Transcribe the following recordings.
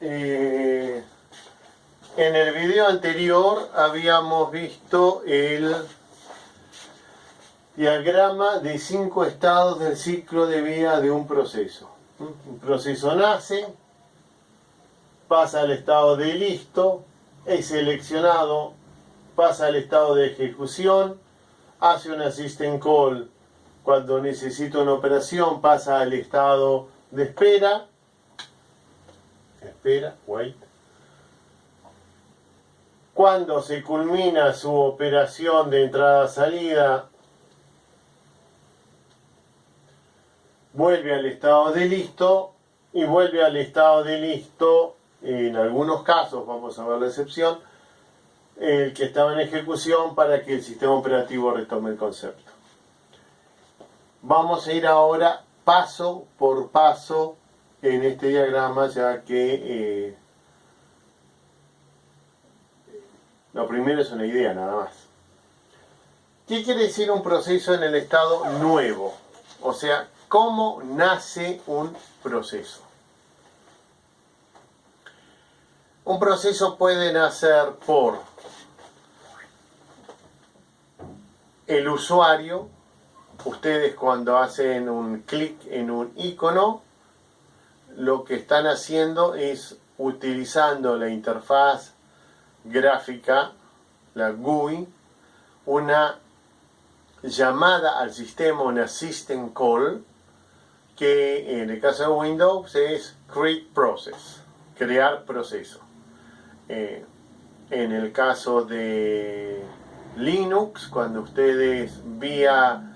en el video anterior habíamos visto el diagrama de 5 estados del ciclo de vida de un proceso. Un proceso nace, pasa al estado de listo, es seleccionado, pasa al estado de ejecución, hace una system call cuando necesita una operación, pasa al estado de espera, wait. Cuando se culmina su operación de entrada-salida, vuelve al estado de listo y vuelve al estado de listo, en algunos casos, vamos a ver la excepción, el que estaba en ejecución para que el sistema operativo retome el concepto. Vamos a ir ahora paso por paso en este diagrama, ya que lo primero es una idea nada más. ¿Qué quiere decir un proceso en el estado nuevo? O sea, ¿cómo nace un proceso? Un proceso puede nacer por el usuario. Ustedes cuando hacen un clic en un icono, lo que están haciendo es utilizando la interfaz gráfica, la GUI, una llamada al sistema, una system call, que en el caso de Windows es create process, crear proceso. En el caso de Linux, cuando ustedes vía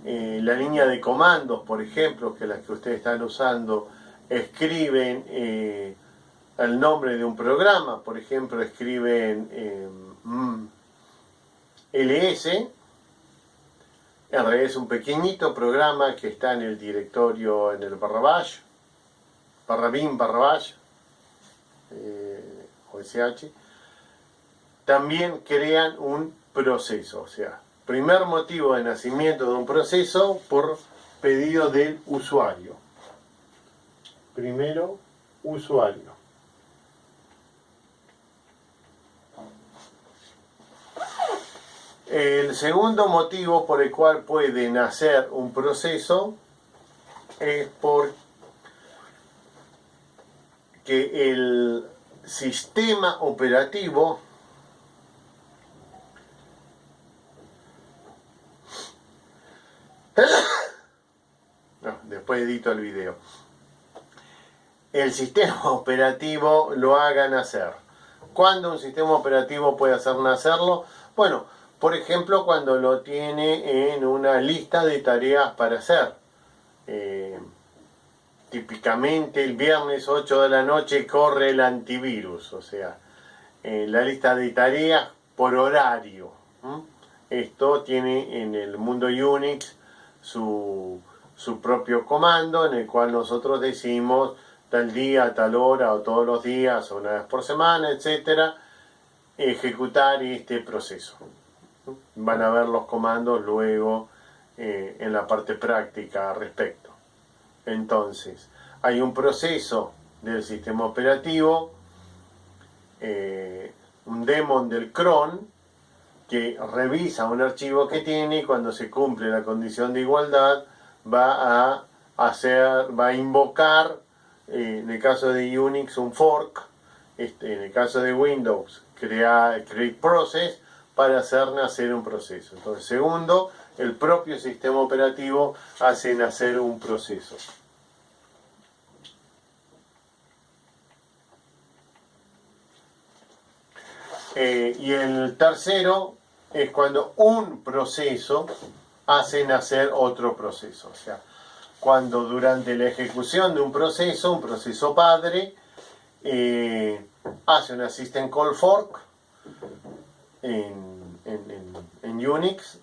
la línea de comandos, por ejemplo, que las que ustedes están usando, escriben el nombre de un programa, por ejemplo, escriben ls, en realidad es un pequeñito programa que está en el directorio, en el /bin/bash o sh, también crean un proceso. O sea, primer motivo de nacimiento de un proceso por pedido del usuario. Primero, usuario. El segundo motivo por el cual puede nacer un proceso es porque el sistema operativo después edito el video. El sistema operativo lo haga nacer. ¿Cuándo un sistema operativo puede hacer nacerlo? Bueno, por ejemplo, cuando lo tiene en una lista de tareas para hacer. Típicamente el viernes 8 de la noche corre el antivirus, o sea, la lista de tareas por horario. Esto tiene en el mundo Unix su propio comando, en el cual nosotros decimos tal día, tal hora, o todos los días, o una vez por semana, etcétera, ejecutar este proceso. Van a ver los comandos luego en la parte práctica al respecto. Entonces, hay un proceso del sistema operativo, un daemon del cron, que revisa un archivo que tiene y cuando se cumple la condición de igualdad va a invocar, en el caso de Unix, un fork, en el caso de Windows, create process, para hacer nacer un proceso. Entonces, segundo, el propio sistema operativo hace nacer un proceso. Y el tercero es cuando un proceso hace nacer otro proceso. O sea, cuando durante la ejecución de un proceso padre, hace una system call fork en Unix,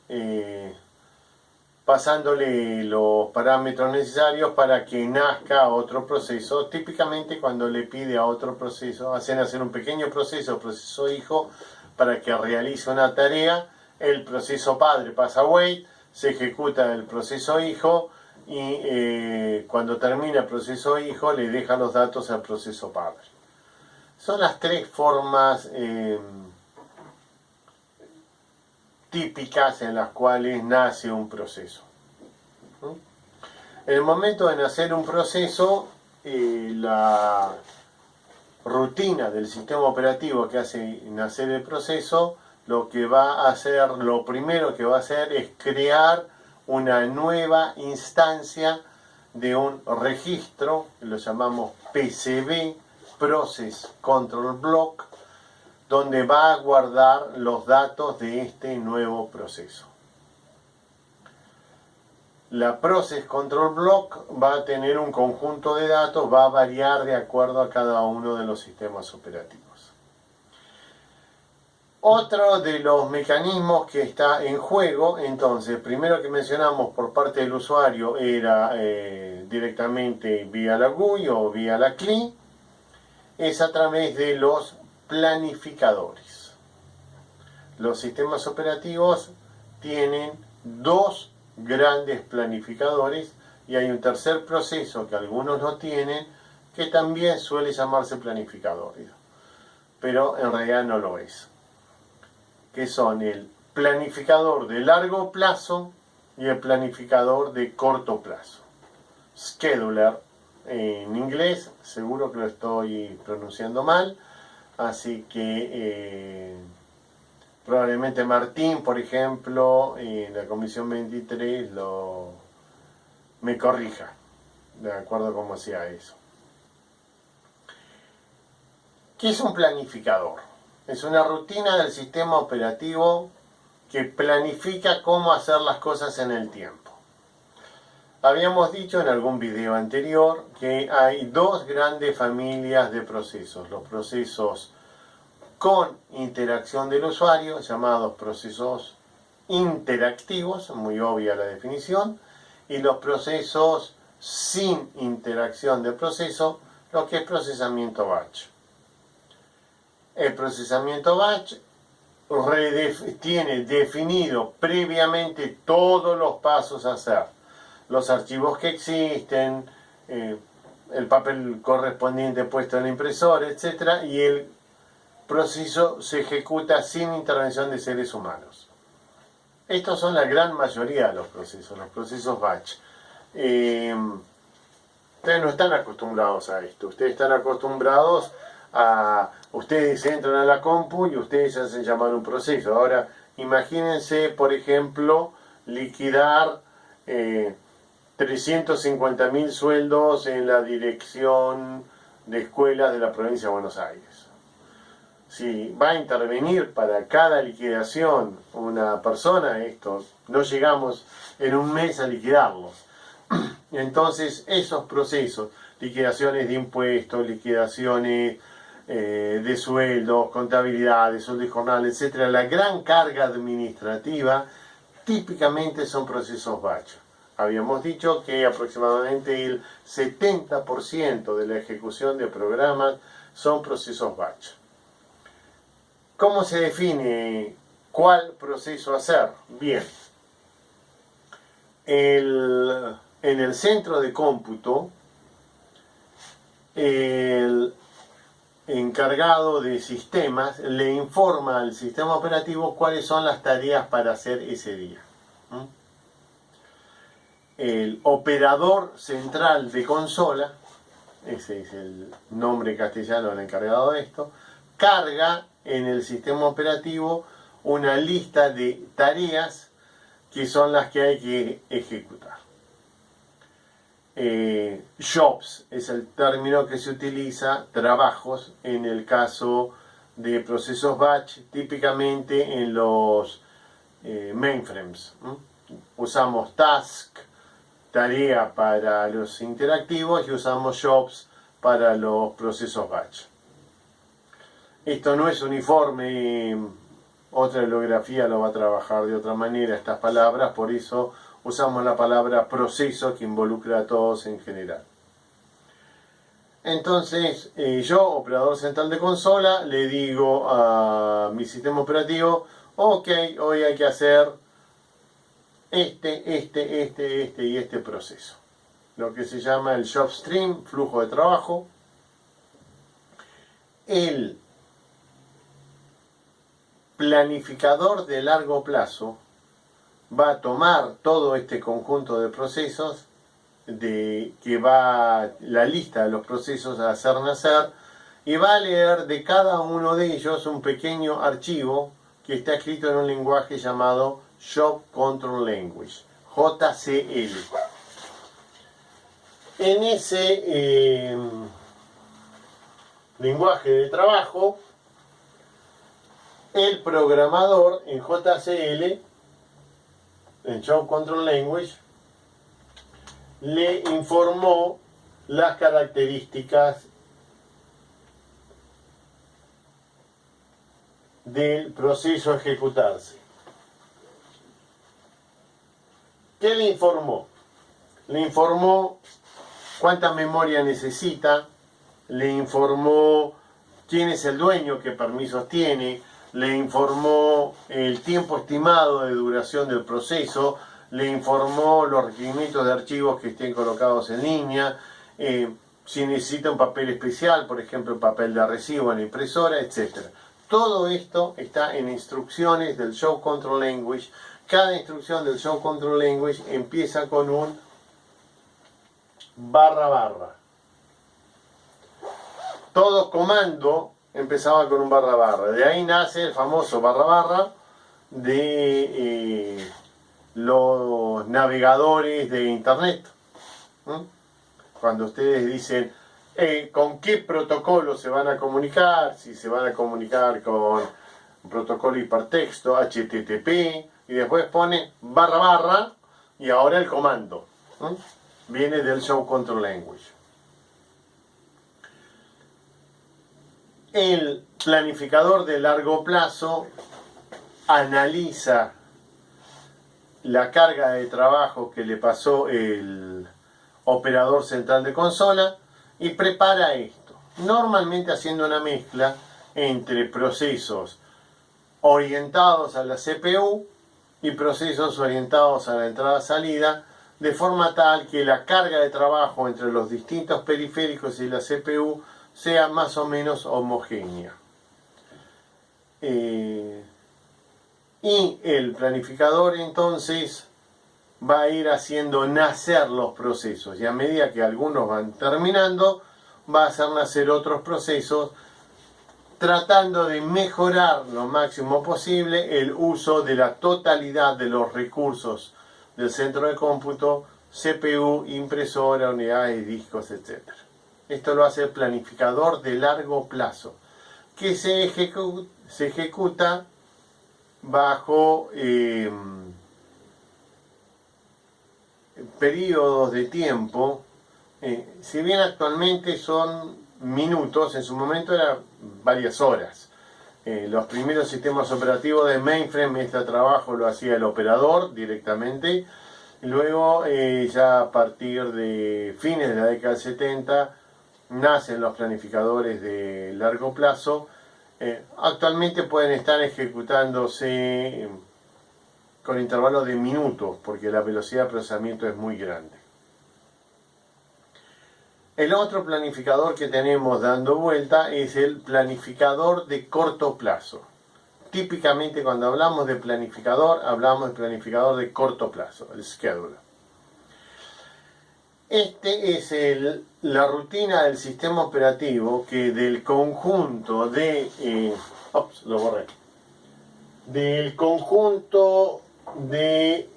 pasándole los parámetros necesarios para que nazca otro proceso. Típicamente cuando le pide a otro proceso, hacen hacer un pequeño proceso hijo, para que realice una tarea. El proceso padre pasa wait, se ejecuta el proceso hijo y cuando termina el proceso hijo le deja los datos al proceso padre. Son las tres formas típicas en las cuales nace un proceso. En el momento de nacer un proceso, la rutina del sistema operativo que hace nacer el proceso, lo primero que va a hacer es crear una nueva instancia de un registro, que lo llamamos PCB, Process Control Block, donde va a guardar los datos de este nuevo proceso. La Process Control Block va a tener un conjunto de datos, va a variar de acuerdo a cada uno de los sistemas operativos. Otro de los mecanismos que está en juego, entonces, primero que mencionamos por parte del usuario era directamente vía la GUI o vía la CLI, es a través de los planificadores. Los sistemas operativos tienen dos grandes planificadores y hay un tercer proceso que algunos no tienen que también suele llamarse planificador, pero en realidad no lo es, que son el planificador de largo plazo y el planificador de corto plazo. Scheduler en inglés, seguro que lo estoy pronunciando mal, así que probablemente Martín, por ejemplo, en la comisión 23 me corrija, de acuerdo a cómo sea eso. ¿Qué es un planificador? Es una rutina del sistema operativo que planifica cómo hacer las cosas en el tiempo. Habíamos dicho en algún video anterior que hay dos grandes familias de procesos. Los procesos con interacción del usuario, llamados procesos interactivos, muy obvia la definición, y los procesos sin interacción del proceso, lo que es procesamiento batch. El procesamiento batch tiene definido previamente todos los pasos a hacer, los archivos que existen, el papel correspondiente puesto en la impresora, etc. Y el proceso se ejecuta sin intervención de seres humanos. Estos son la gran mayoría de los procesos batch. Ustedes no están acostumbrados a esto, ustedes están acostumbrados a... Ustedes entran a la compu y ustedes hacen llamar un proceso. Ahora, imagínense, por ejemplo, liquidar 350.000 sueldos en la dirección de escuelas de la provincia de Buenos Aires. Si va a intervenir para cada liquidación una persona, no llegamos en un mes a liquidarlos. Entonces, esos procesos, liquidaciones de impuestos, liquidaciones de sueldos, contabilidad, sueldo y jornal, etc., la gran carga administrativa típicamente son procesos batch. Habíamos dicho que aproximadamente el 70% de la ejecución de programas son procesos batch. ¿Cómo se define cuál proceso hacer? Bien, en el centro de cómputo, el encargado de sistemas le informa al sistema operativo cuáles son las tareas para hacer ese día. El operador central de consola, ese es el nombre castellano del encargado de esto, carga en el sistema operativo una lista de tareas que son las que hay que ejecutar. Jobs es el término que se utiliza, trabajos, en el caso de procesos batch, típicamente en los mainframes. Usamos task, tarea para los interactivos, y usamos jobs para los procesos batch. Esto no es uniforme, otra bibliografía lo va a trabajar de otra manera estas palabras, por eso usamos la palabra proceso que involucra a todos en general. Entonces, yo, operador central de consola, le digo a mi sistema operativo, ok, hoy hay que hacer este y este proceso. Lo que se llama el job stream, flujo de trabajo. el planificador de largo plazo va a tomar todo este conjunto de procesos, que va la lista de los procesos a hacer nacer, y va a leer de cada uno de ellos un pequeño archivo que está escrito en un lenguaje llamado Job Control Language, JCL. En ese lenguaje de trabajo, el programador en JCL, en Job Control Language, le informó las características del proceso a ejecutarse. ¿Qué le informó? Le informó cuánta memoria necesita, le informó quién es el dueño, qué permisos tiene, le informó el tiempo estimado de duración del proceso, le informó los requerimientos de archivos que estén colocados en línea, si necesita un papel especial, por ejemplo, un papel de recibo en la impresora, etc. Todo esto está en instrucciones del Job Control Language. Cada instrucción del Job Control Language empieza con un //. Todo comando empezaba con un //. De ahí nace el famoso // de los navegadores de internet. Cuando ustedes dicen con qué protocolo se van a comunicar, si se van a comunicar con un protocolo hipertexto, HTTP, y después pone // y ahora el comando. Viene del Job Control Language. El planificador de largo plazo analiza la carga de trabajo que le pasó el operador central de consola y prepara esto, normalmente haciendo una mezcla entre procesos orientados a la CPU y procesos orientados a la entrada-salida, de forma tal que la carga de trabajo entre los distintos periféricos y la CPU sea más o menos homogénea. Y el planificador entonces va a ir haciendo nacer los procesos, y a medida que algunos van terminando, va a hacer nacer otros procesos, tratando de mejorar lo máximo posible el uso de la totalidad de los recursos del centro de cómputo, CPU, impresora, unidades, discos, etc. Esto lo hace el planificador de largo plazo, que se ejecuta bajo periodos de tiempo, si bien actualmente son minutos, en su momento eran varias horas. Los primeros sistemas operativos de mainframe, este trabajo lo hacía el operador directamente. Luego, ya a partir de fines de la década del 70, nacen los planificadores de largo plazo. Actualmente pueden estar ejecutándose con intervalos de minutos, porque la velocidad de procesamiento es muy grande. El otro planificador que tenemos dando vuelta es el planificador de corto plazo. Típicamente cuando hablamos de planificador planificador de corto plazo, el scheduler. Este es la rutina del sistema operativo que del conjunto de... del conjunto de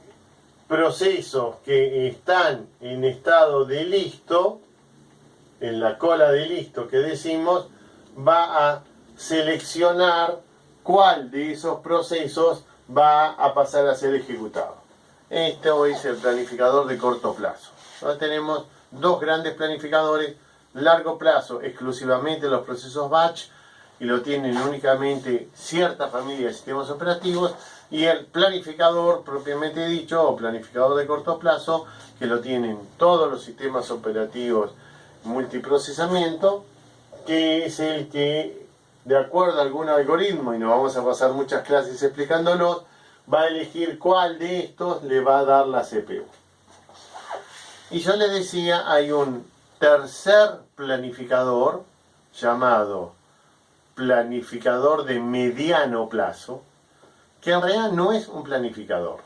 procesos que están en estado de listo, en la cola de listo que decimos, va a seleccionar cuál de esos procesos va a pasar a ser ejecutado. Esto es el planificador de corto plazo. Ahora tenemos dos grandes planificadores: largo plazo, exclusivamente los procesos batch, y lo tienen únicamente cierta familia de sistemas operativos, y el planificador propiamente dicho, o planificador de corto plazo, que lo tienen todos los sistemas operativos multiprocesamiento, que es el que, de acuerdo a algún algoritmo, y nos vamos a pasar muchas clases explicándolos, va a elegir cuál de estos le va a dar la CPU. Y yo les decía, hay un tercer planificador llamado planificador de mediano plazo, que en realidad no es un planificador.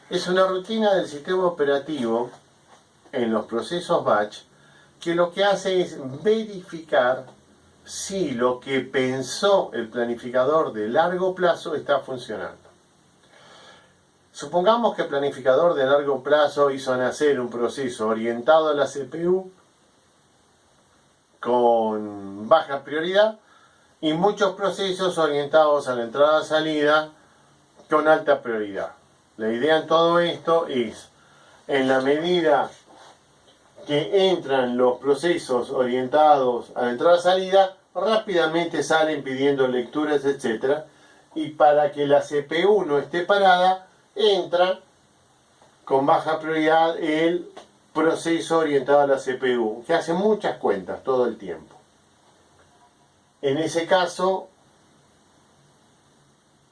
Es una rutina del sistema operativo en los procesos batch que lo que hace es verificar si lo que pensó el planificador de largo plazo está funcionando. Supongamos que el planificador de largo plazo hizo nacer un proceso orientado a la CPU con baja prioridad y muchos procesos orientados a la entrada-salida con alta prioridad. La idea en todo esto es, en la medida que entran los procesos orientados a la entrada-salida, rápidamente salen pidiendo lecturas, etc. Y para que la CPU no esté parada, entra con baja prioridad el proceso orientado a la CPU, que hace muchas cuentas todo el tiempo. En ese caso,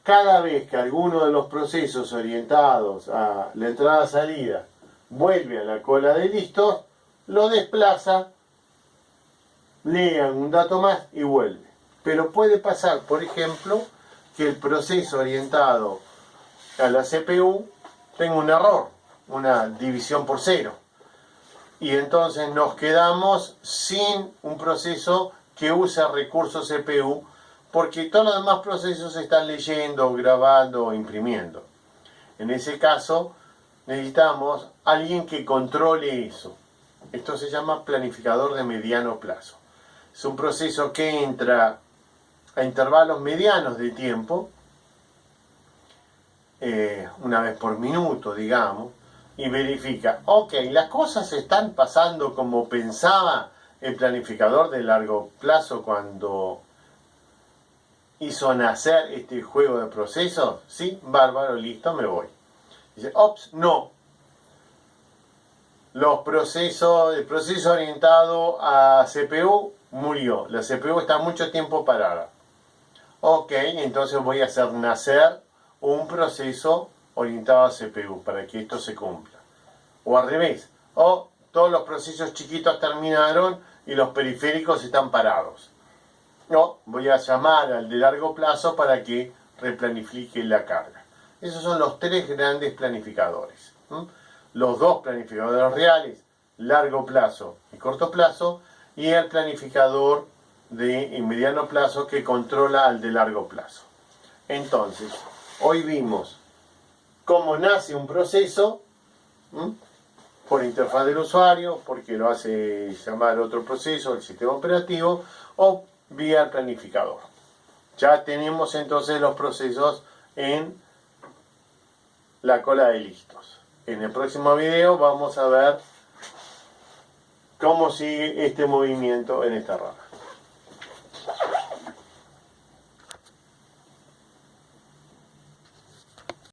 cada vez que alguno de los procesos orientados a la entrada-salida vuelve a la cola de listos, lo desplaza, lean un dato más y vuelve. Pero puede pasar, por ejemplo, que el proceso orientado a la CPU tenga un error, una división por cero. Y entonces nos quedamos sin un proceso que usa recursos CPU, porque todos los demás procesos están leyendo, grabando o imprimiendo. En ese caso, necesitamos alguien que controle eso. Esto se llama planificador de mediano plazo. Es un proceso que entra a intervalos medianos de tiempo, una vez por minuto, digamos, y verifica, ok, las cosas están pasando como pensaba el planificador de largo plazo cuando hizo nacer este juego de procesos. Sí, bárbaro, listo, me voy. Dice, ops, no. El proceso orientado a CPU murió. La CPU está mucho tiempo parada. Ok, entonces voy a hacer nacer un proceso orientado a CPU para que esto se cumpla. O al revés. O todos los procesos chiquitos terminaron y los periféricos están parados. No, voy a llamar al de largo plazo para que replanifique la carga. Esos son los tres grandes planificadores. Los dos planificadores reales, largo plazo y corto plazo, y el planificador de mediano plazo que controla al de largo plazo. Entonces, hoy vimos cómo nace un proceso por interfaz del usuario, porque lo hace llamar otro proceso, el sistema operativo, o vía el planificador. Ya tenemos entonces los procesos en la cola de listos. En el próximo video vamos a ver cómo sigue este movimiento en esta rama.